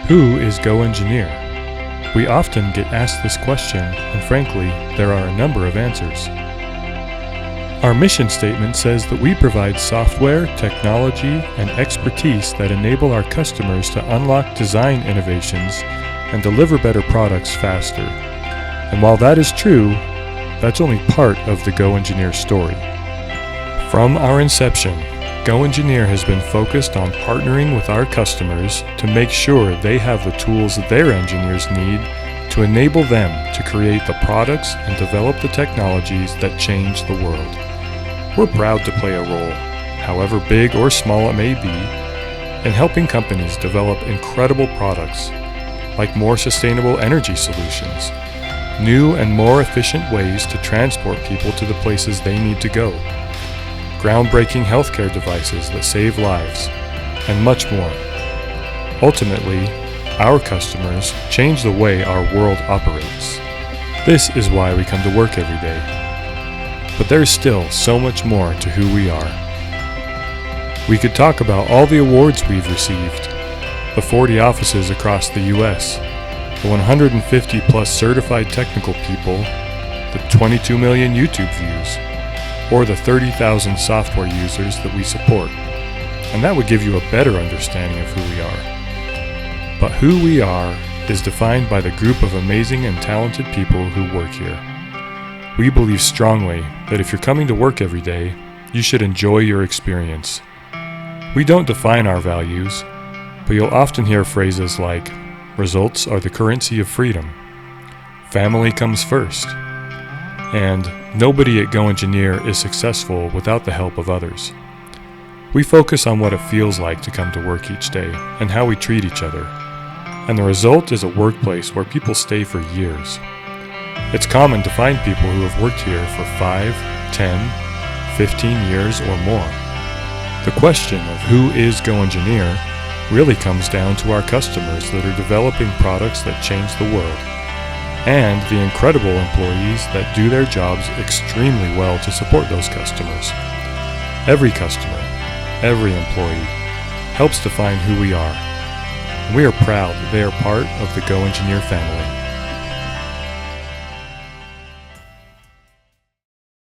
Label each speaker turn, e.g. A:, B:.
A: Who is GoEngineer? We often get asked this question, and frankly, there are a number of answers. Our mission statement says that we provide software, technology, and expertise that enable our customers to unlock design innovations and deliver better products faster. And while that is true, that's only part of the GoEngineer story. From our inception, GoEngineer has been focused on partnering with our customers to make sure they have the tools their engineers need to enable them to create the products and develop the technologies that change the world. We're proud to play a role, however big or small it may be, in helping companies develop incredible products like more sustainable energy solutions, new and more efficient ways to transport people to the places they need to go, groundbreaking healthcare devices that save lives, and much more. Ultimately, our customers change the way our world operates. This is why we come to work every day. But there's still so much more to who we are. We could talk about all the awards we've received, the 40 offices across the US, the 150 plus certified technical people, the 22 million YouTube views, or the 30,000 software users that we support, and that would give you a better understanding of who we are. But who we are is defined by the group of amazing and talented people who work here. We believe strongly that if you're coming to work every day, you should enjoy your experience. We don't define our values, but you'll often hear phrases like, results are the currency of freedom, family comes first, and nobody at GoEngineer is successful without the help of others. We focus on what it feels like to come to work each day and how we treat each other. And the result is a workplace where people stay for years. It's common to find people who have worked here for 5, 10, 15 years or more. The question of who is GoEngineer really comes down to our customers that are developing products that change the world, and the incredible employees that do their jobs extremely well to support those customers. Every customer, every employee, helps define who we are, and we are proud that they are part of the GoEngineer family.